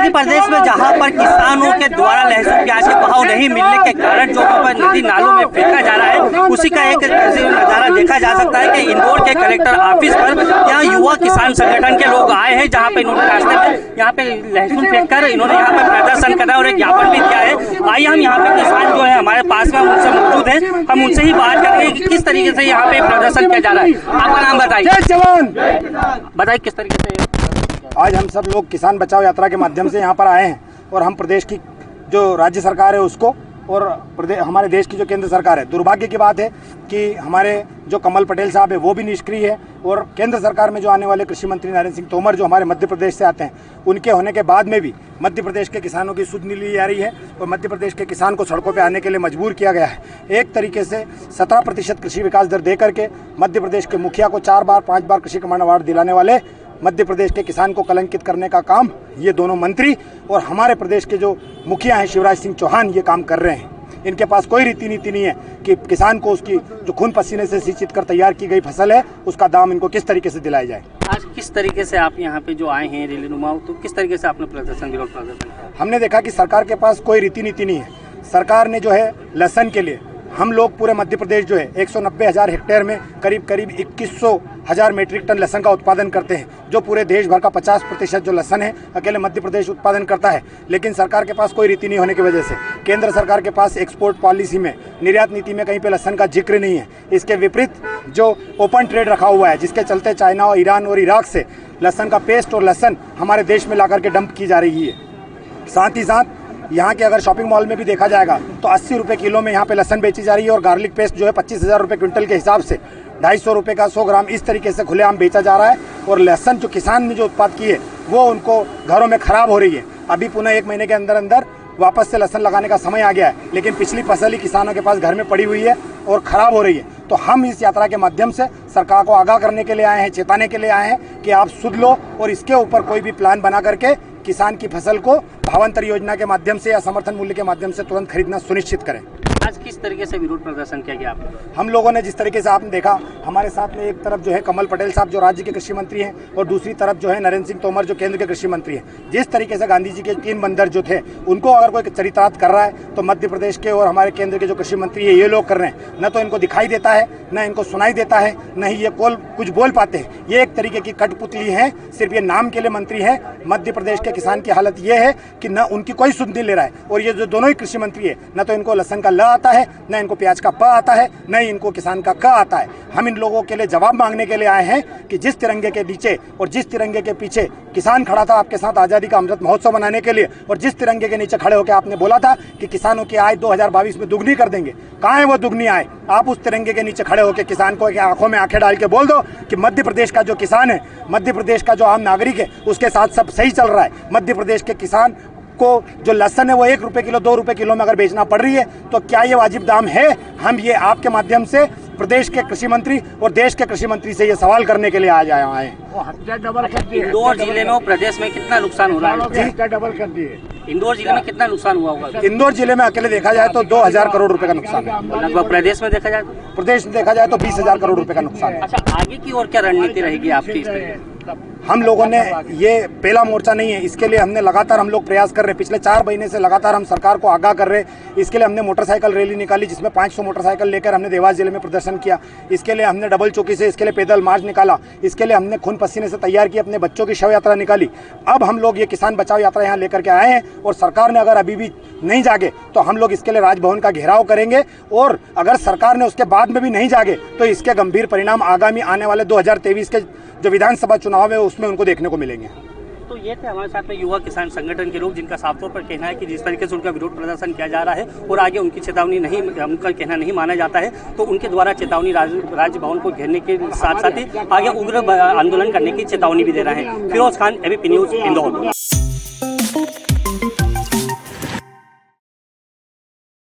मध्य प्रदेश में जहां पर किसानों के द्वारा लहसुन प्याज के भाव नहीं मिलने के कारण जो नदी नालों में फेंका जा रहा है, उसी का एक नजारा देखा जा सकता है कि इंदौर के कलेक्टर ऑफिस पर यहाँ युवा किसान संगठन के लोग आए हैं, जहाँ पे इन्होंने रास्ते में यहाँ पे लहसुन फेंक कर इन्होंने यहाँ पे प्रदर्शन करा और एक ज्ञापन भी दिया है। आइए हम यहाँ पे किसान जो है हमारे पास में उनसे मौजूद है, हम उनसे ही बात करेंगे कि किस तरीके से यहाँ पे प्रदर्शन किया जा रहा है। आपका नाम बताइए। जय जवान। बताइए किस तरीके से। आज हम सब लोग किसान बचाओ यात्रा के माध्यम से यहाँ पर आए हैं और हम प्रदेश की जो राज्य सरकार है उसको और हमारे देश की जो केंद्र सरकार है, दुर्भाग्य की बात है कि हमारे जो कमल पटेल साहब है वो भी निष्क्रिय है और केंद्र सरकार में जो आने वाले कृषि मंत्री नरेंद्र सिंह तोमर जो हमारे मध्य प्रदेश से आते हैं, उनके होने के बाद में भी मध्य प्रदेश के किसानों की सुध नहीं ली जा रही है और मध्य प्रदेश के किसान को सड़कों पर आने के लिए मजबूर किया गया है। एक तरीके से 17% कृषि विकास दर दे करके मध्य प्रदेश के मुखिया को 4 बार 5 बार कृषि कमान अवार्ड दिलाने वाले मध्य प्रदेश के किसान को कलंकित करने का काम ये दोनों मंत्री और हमारे प्रदेश के जो मुखिया हैं शिवराज सिंह चौहान ये काम कर रहे हैं। इनके पास कोई रीति नीति नहीं है कि किसान को उसकी जो खून पसीने से सिंचित कर तैयार की गई फसल है उसका दाम इनको किस तरीके से दिलाया जाए। आज किस तरीके से आप यहाँ पे जो आए हैं रैली नुमा, तो किस तरीके से आपने प्रदर्शन विरोध प्रदर्शन किया? हमने देखा कि सरकार के पास कोई रीति नीति नहीं है। सरकार ने जो है लहसुन के लिए हम लोग पूरे मध्य प्रदेश जो है 190,000 हेक्टेयर में करीब 21,000 मीट्रिक टन लहसुन का उत्पादन करते हैं, जो पूरे देश भर का 50% जो लहसुन है अकेले मध्य प्रदेश उत्पादन करता है। लेकिन सरकार के पास कोई रीति नहीं होने की वजह से केंद्र सरकार के पास एक्सपोर्ट पॉलिसी में, निर्यात नीति में कहीं पे लहसुन का जिक्र नहीं है। इसके विपरीत जो ओपन ट्रेड रखा हुआ है, जिसके चलते चाइना और ईरान और इराक से लहसुन का पेस्ट और लहसुन हमारे देश में ला करके डंप की जा रही है। साथ ही साथ यहाँ के अगर शॉपिंग मॉल में भी देखा जाएगा तो 80 रुपये किलो में यहाँ पे लहसुन बेची जा रही है और गार्लिक पेस्ट जो है 25,000 रुपये क्विंटल के हिसाब से 250 रुपये का 100 ग्राम इस तरीके से खुलेआम बेचा जा रहा है। और लहसुन जो किसान ने जो उत्पाद की है वो उनको घरों में खराब हो रही है। अभी पुनः 1 महीने के अंदर अंदर वापस से लहसुन लगाने का समय आ गया है, लेकिन पिछली फसल ही किसानों के पास घर में पड़ी हुई है और ख़राब हो रही है। तो हम इस यात्रा के माध्यम से सरकार को आगाह करने के लिए आए हैं, चेताने के लिए आए हैं कि आप सुध लो और इसके ऊपर कोई भी प्लान बना करके किसान की फसल को भावांतर योजना के माध्यम से या समर्थन मूल्य के माध्यम से तुरंत खरीदना सुनिश्चित करें। आज किस तरीके से विरोध प्रदर्शन किया गया आपने? हम लोगों ने जिस तरीके से आपने देखा, हमारे साथ में एक तरफ जो है कमल पटेल साहब जो राज्य के कृषि मंत्री हैं और दूसरी तरफ जो है नरेंद्र सिंह तोमर जो केंद्र के कृषि मंत्री हैं। जिस तरीके से गांधी जी के 3 बंदर जो थे उनको अगर कोई चरितार्थ कर रहा है तो मध्य प्रदेश के और हमारे केंद्र के जो कृषि मंत्री है ये लोग कर रहे हैं। न तो इनको दिखाई देता है, न इनको सुनाई देता है, न ही ये कुछ बोल पाते हैं। ये एक तरीके की कठपुतली है, सिर्फ ये नाम के लिए मंत्री है। मध्य प्रदेश के किसान की हालत ये है कि न उनकी कोई सुध नहीं ले रहा है और ये जो दोनों ही कृषि मंत्री है, न तो इनको लहसुन का ल आता है, न इनको प्याज का प आता है, न ही इनको किसान का क आता है। हम इन लोगों के लिए जवाब मांगने के लिए आए हैं कि जिस तिरंगे के नीचे और जिस तिरंगे के पीछे किसान खड़ा था आपके साथ आज़ादी का अमृत महोत्सव मनाने के लिए, और जिस तिरंगे के नीचे खड़े होकर आपने बोला था कि किसानों की आय 2022 में दुगनी कर देंगे, कहाँ है वो दुगनी आय? आप उस तिरंगे के नीचे खड़े होकर किसान को आंखों में आंखें डाल के बोल दो कि मध्य प्रदेश का जो किसान है, मध्य प्रदेश का जो आम नागरिक है, उसके साथ सब सही चल रहा है। मध्य प्रदेश के किसान को जो लहसुन है वो 1 रुपये किलो 2 रुपये किलो में अगर बेचना पड़ रही है तो क्या ये वाजिब दाम है? हम ये आपके माध्यम से प्रदेश के कृषि मंत्री और देश के कृषि मंत्री से ये सवाल करने के लिए आज आए हैं। इंदौर जिले में प्रदेश में कितना नुकसान हो रहा है? डबल कर दिए। इंदौर जिले में कितना नुकसान हुआ होगा? इंदौर जिले में अकेले देखा जाए तो 2,000 करोड़ रुपए का नुकसान है। लगभग प्रदेश में देखा जाए तो 20,000 करोड़ रुपए का नुकसान है। अच्छा, आगे की और क्या रणनीति रहेगी आपकी? हम लोगों ने ये पहला मोर्चा नहीं है, इसके लिए हमने लगातार हम लोग प्रयास कर रहे हैं। पिछले 4 महीने से लगातार हम सरकार को आगाह कर रहे हैं। इसके लिए हमने मोटरसाइकिल रैली निकाली जिसमें 500 मोटरसाइकिल लेकर हमने देवास जिले में प्रदर्शन किया। इसके लिए हमने डबल चौकी से इसके लिए पैदल मार्च निकाला। इसके लिए हमने खून पसीने से तैयार की अपने बच्चों की शव यात्रा निकाली। अब हम लोग ये किसान बचाओ यात्रा यहाँ लेकर के आए हैं और सरकार ने अगर अभी भी नहीं जागे तो हम लोग इसके लिए राजभवन का घेराव करेंगे और अगर सरकार ने उसके बाद में भी नहीं जागे तो इसके गंभीर परिणाम आगामी आने वाले 2023 के जो विधानसभा चुनाव है उसमें उनको देखने को मिलेंगे। तो ये थे हमारे साथ में युवा किसान संगठन के लोग, जिनका साफ तौर पर कहना है कि जिस तरीके से उनका विरोध प्रदर्शन किया जा रहा है और आगे उनकी चेतावनी नहीं, उनका कहना नहीं माना जाता है, तो उनके द्वारा चेतावनी राज्य भवन को घेरने के साथ साथ ही आगे उग्र आंदोलन करने की चेतावनी भी दे रहे हैं। Firoz Khan, ABP news, Indore.